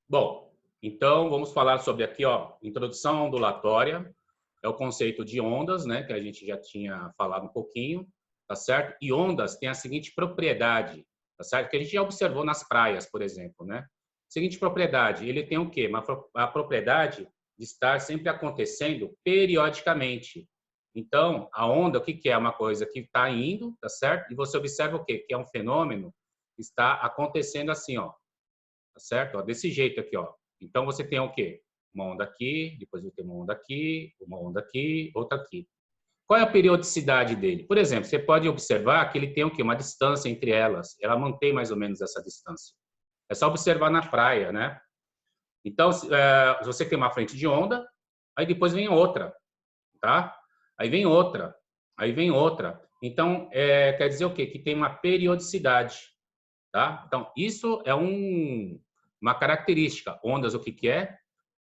Bom, então vamos falar sobre aqui, ó, introdução ondulatória, é o conceito de ondas, né, que a gente já tinha falado um pouquinho, tá certo? E ondas têm a seguinte propriedade, tá certo? Que a gente já observou nas praias, por exemplo, né? Seguinte propriedade, ele tem o quê? A propriedade de estar sempre acontecendo periodicamente. Então, a onda, o que que é? Uma coisa que está indo, tá certo? E você observa o quê? Que é um fenômeno que está acontecendo assim, ó, tá certo? Ó, desse jeito aqui, ó. Então você tem o quê? Uma onda aqui, depois você tem uma onda aqui, outra aqui. Qual é a periodicidade dele? Por exemplo, você pode observar que ele tem o quê? Uma distância entre elas. Ela mantém mais ou menos essa distância. É só observar na praia, né? Então, você tem uma frente de onda, aí depois vem outra, tá? Aí vem outra, aí vem outra. Então, quer dizer o quê? Que tem uma periodicidade, tá? Então, isso é uma característica. Ondas, o que que é?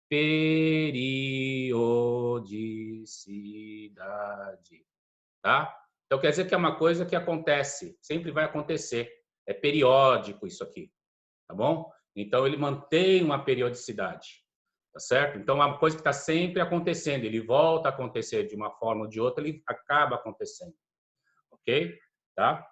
Periodicidade, tá? Então, quer dizer que é uma coisa que acontece, sempre vai acontecer. É periódico isso aqui, tá bom? Então, ele mantém uma periodicidade, tá certo? Então, é uma coisa que está sempre acontecendo. Ele volta a acontecer de uma forma ou de outra, ele acaba acontecendo, ok? Tá?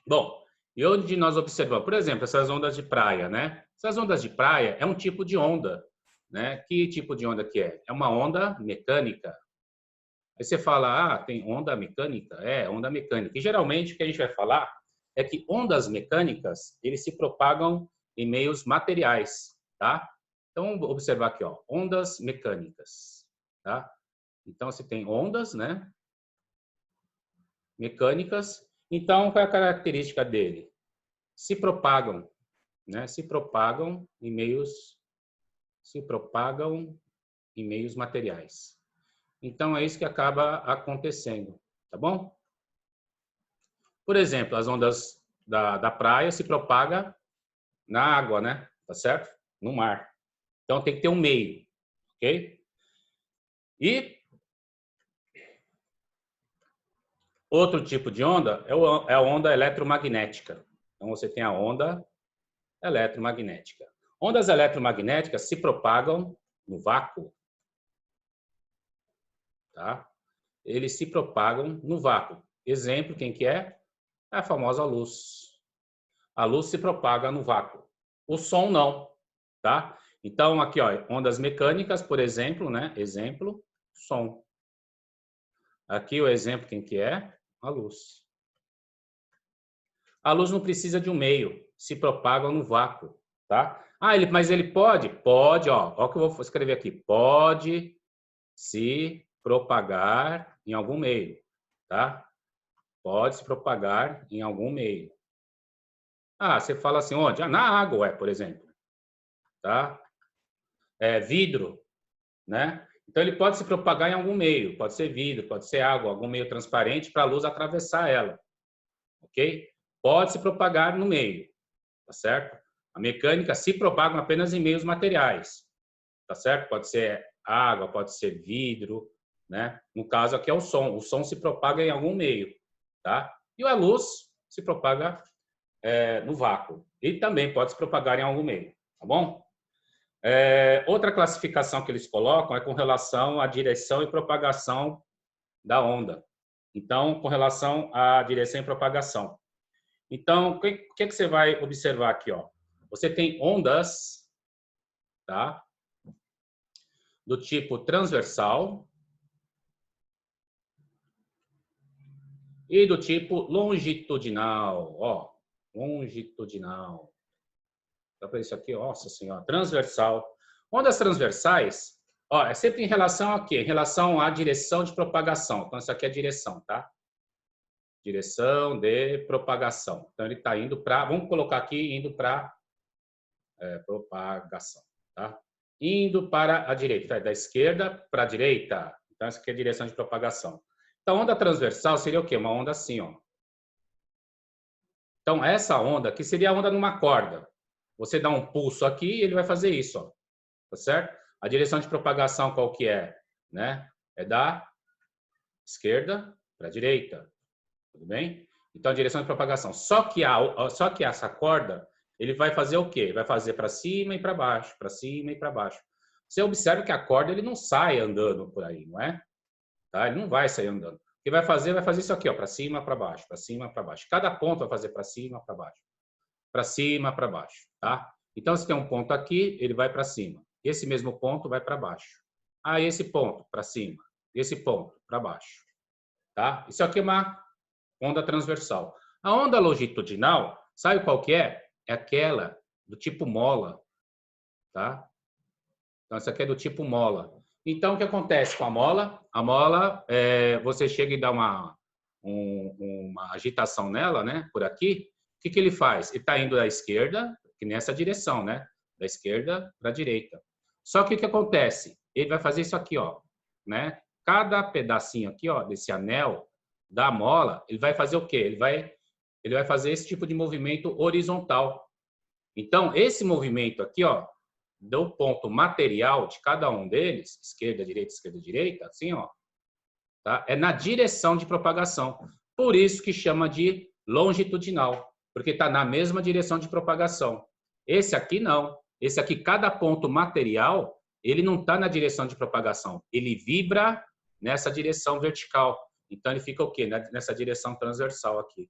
Bom, e onde nós observamos, por exemplo, essas ondas de praia, né? Essas ondas de praia é um tipo de onda, né? Que tipo de onda que é? É uma onda mecânica. Aí você fala, ah, tem onda mecânica? É, onda mecânica. E geralmente o que a gente vai falar é que ondas mecânicas, eles se propagam em meios materiais, tá? Então, vamos observar aqui, ó, ondas mecânicas, tá? Então, você tem ondas, né? Mecânicas. Então, qual é a característica dele? Se propagam, né? Se propagam em meios materiais. Então é isso que acaba acontecendo, tá bom? Por exemplo, as ondas da praia se propagam na água, né? Tá certo? No mar. Então tem que ter um meio, ok? E outro tipo de onda é a onda eletromagnética. Então você tem a onda eletromagnética. Ondas eletromagnéticas se propagam no vácuo, tá? Eles se propagam no vácuo. Exemplo, quem que é? É a famosa luz. A luz se propaga no vácuo. O som não, tá? Então, aqui, ó, ondas mecânicas, por exemplo, né? Exemplo, som. Aqui o exemplo, quem que é? A luz. A luz não precisa de um meio, se propaga no vácuo, tá? Ah, mas ele pode? Pode, ó o que eu vou escrever aqui. Pode se propagar em algum meio, tá? Pode se propagar em algum meio. Ah, você fala assim, onde? Ah, na água, por exemplo, tá? Vidro, né? Então ele pode se propagar em algum meio, pode ser vidro, pode ser água, algum meio transparente para a luz atravessar ela, ok? Pode se propagar no meio, tá certo? A mecânica se propaga apenas em meios materiais, tá certo? Pode ser água, pode ser vidro, né? No caso aqui é o som se propaga em algum meio, tá? E a luz se propaga no vácuo e também pode se propagar em algum meio, tá bom? Outra classificação que eles colocam é com relação à direção e propagação da onda. Então, com relação à direção e propagação. Então, o que você vai observar aqui? Ó? Você tem ondas, tá? Do tipo transversal e do tipo longitudinal. Ó, longitudinal. Dá para isso aqui, nossa senhora, transversal. Ondas transversais, ó, é sempre em relação a quê? Em relação à direção de propagação. Então, isso aqui é a direção, tá? Direção de propagação. Então, ele está indo para, vamos colocar aqui, indo para propagação, tá? Indo para a direita, da esquerda para a direita. Então, essa aqui é a direção de propagação. Então, onda transversal seria o quê? Uma onda assim, ó. Então, essa onda aqui seria a onda numa corda. Você dá um pulso aqui e ele vai fazer isso, ó. Tá certo? A direção de propagação qual que é? Né? É da esquerda para a direita. Tudo bem? Então, a direção de propagação. Só que essa corda, ele vai fazer o quê? Vai fazer para cima e para baixo, para cima e para baixo. Você observa que a corda ele não sai andando por aí, não é? Tá? Ele não vai sair andando. O que vai fazer isso aqui, ó, para cima, para baixo, para cima, para baixo. Cada ponto vai fazer para cima, para baixo, para cima, para baixo, tá? Então, se tem um ponto aqui, ele vai para cima. Esse mesmo ponto vai para baixo. Ah, esse ponto para cima. Esse ponto para baixo, tá? Isso aqui é uma onda transversal. A onda longitudinal, sabe qual que é? É aquela do tipo mola, tá? Então, essa aqui é do tipo mola. Então, o que acontece com a mola? A mola, você chega e dá uma agitação nela, né? Por aqui. O que ele faz? Ele está indo da esquerda, que nessa direção, né? Da esquerda para a direita. Só que o que acontece? Ele vai fazer isso aqui, ó, né? Cada pedacinho aqui, ó, desse anel da mola, ele vai fazer o quê? Ele vai fazer esse tipo de movimento horizontal. Então, esse movimento aqui, ó, do ponto material de cada um deles, esquerda, direita, assim, ó, tá? É na direção de propagação. Por isso que chama de longitudinal, porque está na mesma direção de propagação. Esse aqui não. Esse aqui, cada ponto material, ele não está na direção de propagação. Ele vibra nessa direção vertical. Então, ele fica o quê? Nessa direção transversal aqui.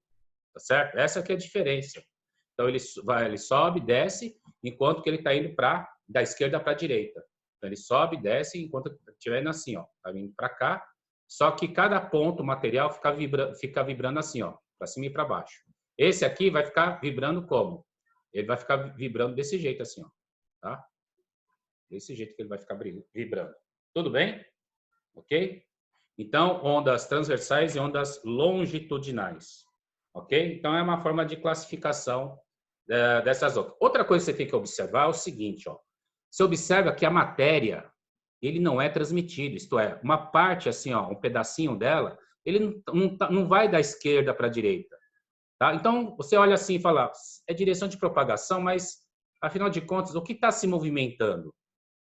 Tá certo? Essa aqui é a diferença. Então, ele sobe, desce, enquanto que ele está indo da esquerda para a direita. Então, ele sobe, desce, enquanto estiver indo assim, ó. Está vindo para cá. Só que cada ponto material fica vibrando assim, ó. Para cima e para baixo. Esse aqui vai ficar vibrando como? Ele vai ficar vibrando desse jeito assim, ó. Tá? Desse jeito que ele vai ficar vibrando. Tudo bem? Ok? Então, ondas transversais e ondas longitudinais. Ok? Então, é uma forma de classificação dessas outras. Outra coisa que você tem que observar é o seguinte, ó. Você observa que a matéria, ele não é transmitido, isto é, uma parte assim, ó, um pedacinho dela, ele não vai da esquerda para a direita. Tá? Então, você olha assim e fala, é direção de propagação, mas, afinal de contas, o que está se movimentando?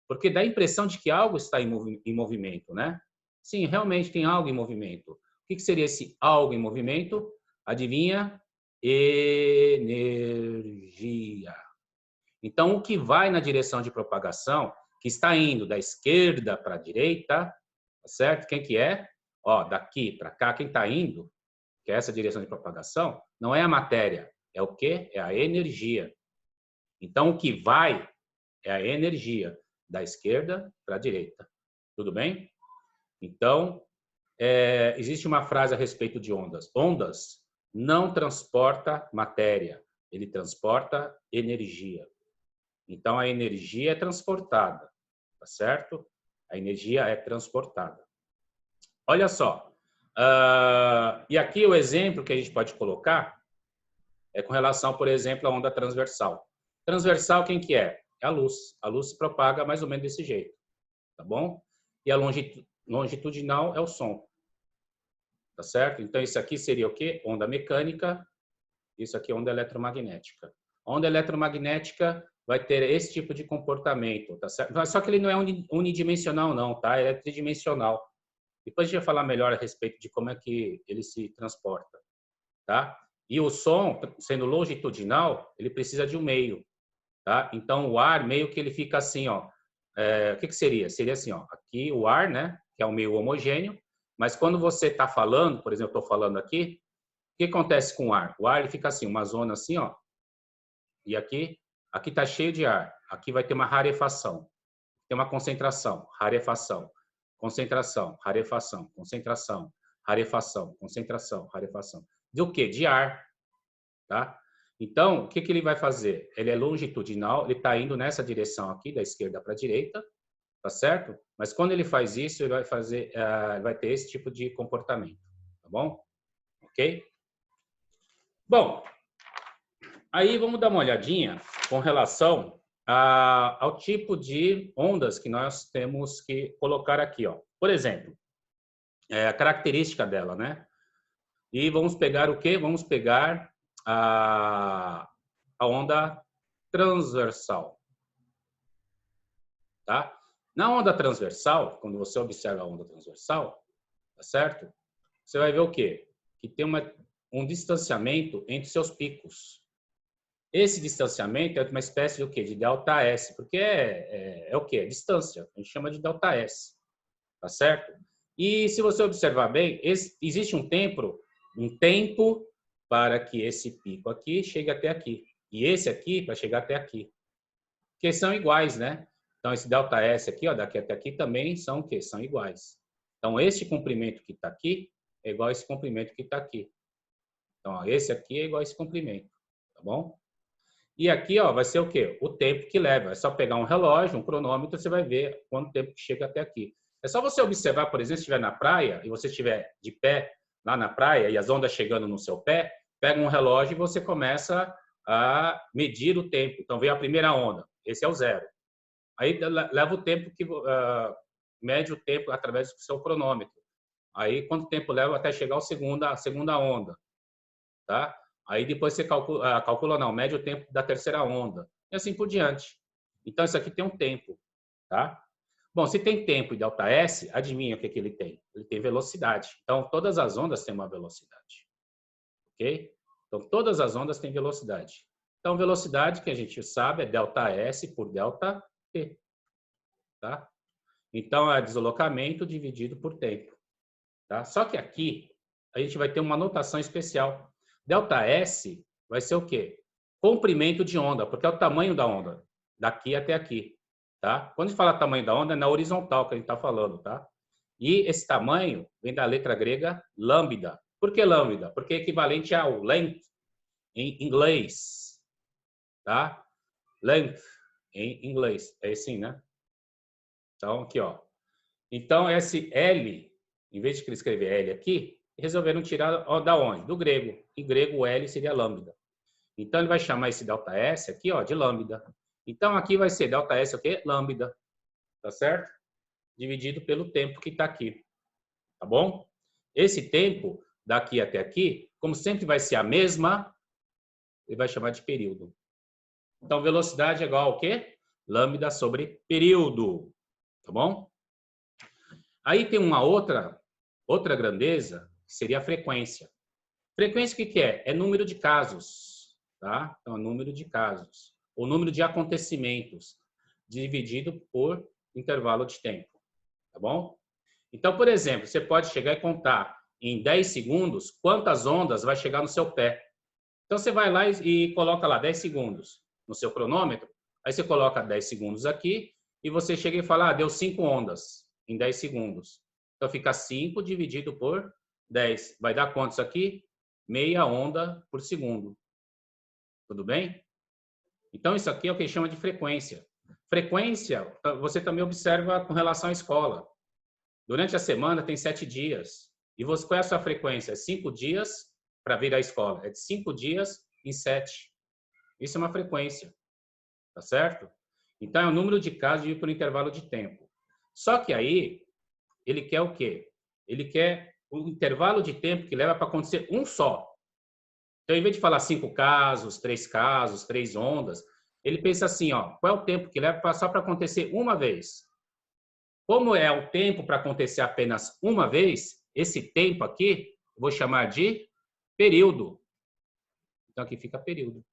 Porque dá a impressão de que algo está em movimento, né? Sim, realmente tem algo em movimento. O que seria esse algo em movimento? Adivinha? Energia. Então, o que vai na direção de propagação, que está indo da esquerda para a direita, tá certo? Quem que é? Ó, daqui para cá, quem está indo, que é essa direção de propagação, não é a matéria, é o quê? É a energia. Então, o que vai é a energia da esquerda para a direita. Tudo bem? Então, existe uma frase a respeito de ondas. Ondas não transporta matéria, ele transporta energia. Então, a energia é transportada, tá certo? A energia é transportada. Olha só. E aqui o exemplo que a gente pode colocar é com relação, por exemplo, à onda transversal. Transversal, quem que é? É a luz. A luz se propaga mais ou menos desse jeito, tá bom? E a longitudinal é o som, tá certo? Então, isso aqui seria o quê? Onda mecânica, isso aqui é onda eletromagnética. A onda eletromagnética vai ter esse tipo de comportamento, tá certo? Só que ele não é unidimensional, não, tá? Ele é tridimensional. Depois a gente vai falar melhor a respeito de como é que ele se transporta, tá? E o som, sendo longitudinal, ele precisa de um meio, tá? Então, o ar meio que ele fica assim, ó. O que seria? Seria assim, ó. Aqui o ar, né? Que é um meio homogêneo. Mas quando você está falando, por exemplo, eu estou falando aqui, o que acontece com o ar? O ar ele fica assim, uma zona assim, ó. E aqui está cheio de ar. Aqui vai ter uma rarefação. Tem uma concentração, rarefação, concentração, rarefação, concentração, rarefação, concentração, rarefação. De o quê? De ar, tá? Então, o que ele vai fazer? Ele é longitudinal, ele está indo nessa direção aqui, da esquerda para a direita, tá certo? Mas quando ele faz isso, ele vai ter esse tipo de comportamento, tá bom? Ok? Bom, aí vamos dar uma olhadinha com relação ao tipo de ondas que nós temos que colocar aqui, ó. Por exemplo, a característica dela, né? E vamos pegar o quê? Vamos pegar a onda transversal, tá? Na onda transversal, quando você observa a onda transversal, tá certo? Você vai ver o quê? Que tem um distanciamento entre seus picos, Esse distanciamento é uma espécie de o quê? De ΔS, porque é o quê? É distância. A gente chama de ΔS, tá certo? E se você observar bem, existe um tempo para que esse pico aqui chegue até aqui. E esse aqui para chegar até aqui. Porque são iguais, né? Então, esse ΔS aqui, ó, daqui até aqui, também são o quê? São iguais. Então, este comprimento que está aqui é igual a esse comprimento que está aqui. Então, ó, esse aqui é igual a esse comprimento, tá bom? E aqui, ó, vai ser o quê? O tempo que leva. É só pegar um relógio, um cronômetro, você vai ver quanto tempo que chega até aqui. É só você observar, por exemplo, se estiver na praia e você estiver de pé lá na praia e as ondas chegando no seu pé, pega um relógio e você começa a medir o tempo. Então, veio a primeira onda, esse é o 0. Aí leva o tempo que mede o tempo através do seu cronômetro. Aí, quanto tempo leva até chegar a segunda onda, tá? Aí depois você calcula não, mede o tempo da terceira onda, e assim por diante. Então, isso aqui tem um tempo, tá? Bom, se tem tempo e ΔS, adivinha o que ele tem? Ele tem velocidade. Então, todas as ondas têm uma velocidade, ok? Então, todas as ondas têm velocidade. Então, velocidade que a gente sabe é ΔS por ΔT, tá? Então, é deslocamento dividido por tempo, tá? Só que aqui a gente vai ter uma notação especial. ΔS vai ser o quê? Comprimento de onda, porque é o tamanho da onda, daqui até aqui, tá? Quando a gente fala tamanho da onda, é na horizontal que a gente está falando, tá? E esse tamanho vem da letra grega lambda. Por que lambda? Porque é equivalente ao length em inglês, tá? Length em inglês, é assim, né? Então, aqui, ó. Então, esse L, em vez de escrever L aqui, resolveram tirar da onde? Do grego. Em grego, o L seria lambda. Então, ele vai chamar esse ΔS aqui, ó, de lambda. Então, aqui vai ser ΔS o quê? Lambda. Tá certo? Dividido pelo tempo que está aqui. Tá bom? Esse tempo, daqui até aqui, como sempre vai ser a mesma, ele vai chamar de período. Então, velocidade é igual ao quê? Lambda sobre período. Tá bom? Aí tem uma outra grandeza, que seria a frequência. Frequência, o que é? É número de casos, tá? Então, é número de casos. O número de acontecimentos dividido por intervalo de tempo, tá bom? Então, por exemplo, você pode chegar e contar em 10 segundos quantas ondas vai chegar no seu pé. Então, você vai lá e coloca lá 10 segundos no seu cronômetro, aí você coloca 10 segundos aqui e você chega e fala, deu 5 ondas em 10 segundos. Então, fica 5 dividido por 10. Vai dar quantos aqui? Meia onda por segundo. Tudo bem? Então, isso aqui é o que chama de frequência. Frequência, você também observa com relação à escola. Durante a semana tem 7 dias. E você, qual é a sua frequência? 5 dias para vir à escola. É de 5 dias em 7. Isso é uma frequência. Tá certo? Então, é o número de casos dividido por intervalo de tempo. Só que aí, ele quer o quê? Ele quer o intervalo de tempo que leva para acontecer um só. Então, em vez de falar 5 casos, 3 ondas, ele pensa assim, ó, qual é o tempo que leva só para acontecer uma vez? Como é o tempo para acontecer apenas uma vez, esse tempo aqui, eu vou chamar de período. Então, aqui fica período.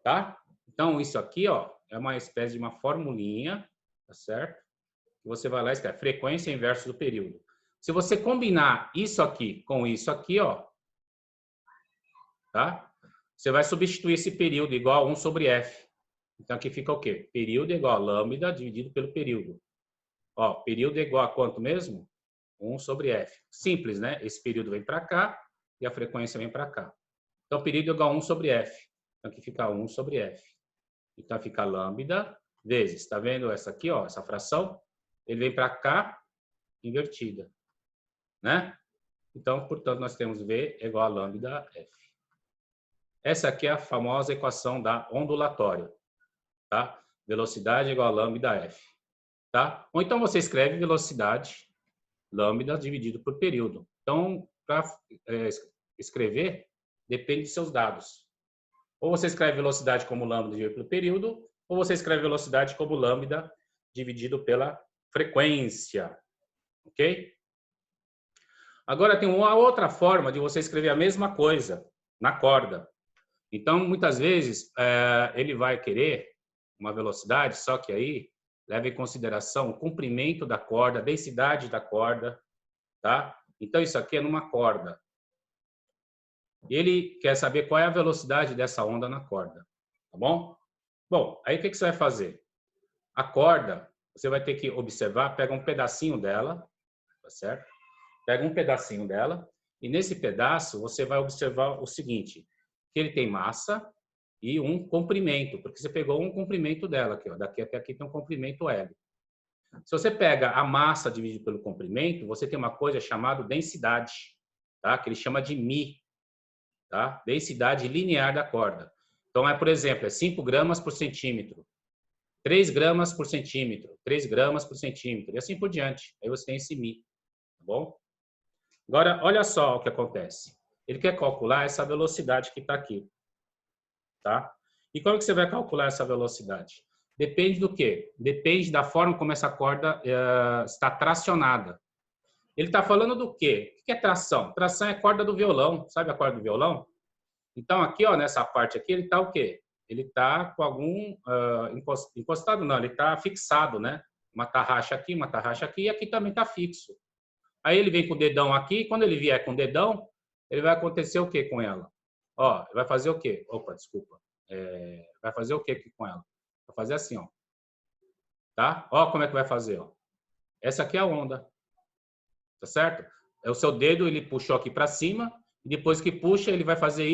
Tá? Então, isso aqui, ó, é uma espécie de uma formulinha, tá certo? Você vai lá e escreve frequência inversa do período. Se você combinar isso aqui com isso aqui, ó, tá? Você vai substituir esse período igual a 1 sobre f. Então, aqui fica o quê? Período é igual a lambda dividido pelo período. Ó, período é igual a quanto mesmo? 1 sobre f. Simples, né? Esse período vem para cá e a frequência vem para cá. Então, período é igual a 1 sobre f. Então, aqui fica 1 sobre f. Então, fica lambda vezes. Tá vendo essa aqui, ó? Essa fração? Ele vem para cá, invertida. Né? Então, portanto, nós temos V é igual a lambda f. Essa aqui é a famosa equação da ondulatória. Tá? Velocidade é igual a lambda f. Tá? Ou então você escreve velocidade lambda dividido por período. Então, para escrever, depende de seus dados. Ou você escreve velocidade como lambda dividido pelo período, ou você escreve velocidade como lambda dividido pela frequência. Ok? Agora, tem uma outra forma de você escrever a mesma coisa na corda. Então, muitas vezes, ele vai querer uma velocidade, só que aí leva em consideração o comprimento da corda, a densidade da corda, tá? Então, isso aqui é numa corda. Ele quer saber qual é a velocidade dessa onda na corda, tá bom? Bom, aí o que você vai fazer? A corda, você vai ter que observar, pega um pedacinho dela, tá certo? Pega um pedacinho dela e nesse pedaço você vai observar o seguinte, que ele tem massa e um comprimento, porque você pegou um comprimento dela aqui, ó, daqui até aqui tem um comprimento L. Se você pega a massa dividido pelo comprimento, você tem uma coisa chamada densidade, tá? Que ele chama de μ, tá? Densidade linear da corda. Então, por exemplo, é 5 gramas por centímetro, 3 gramas por centímetro, 3 gramas por centímetro, e assim por diante. Aí você tem esse μ, tá bom? Agora, olha só o que acontece. Ele quer calcular essa velocidade que está aqui, tá? E como que você vai calcular essa velocidade? Depende do quê? Depende da forma como essa corda está tracionada. Ele está falando do quê? O que é tração? Tração é a corda do violão. Sabe a corda do violão? Então, aqui, ó, nessa parte aqui, ele está o quê? Ele está com algum... encostado não, ele está fixado, né? Uma tarraxa aqui, e aqui também está fixo. Aí ele vem com o dedão aqui, e quando ele vier com o dedão, ele vai acontecer o quê com ela? Ó, vai fazer o quê? Opa, desculpa. Vai fazer o quê aqui com ela? Vai fazer assim, ó. Tá? Ó como é que vai fazer, ó. Essa aqui é a onda. Tá certo? É o seu dedo, ele puxou aqui para cima, e depois que puxa, ele vai fazer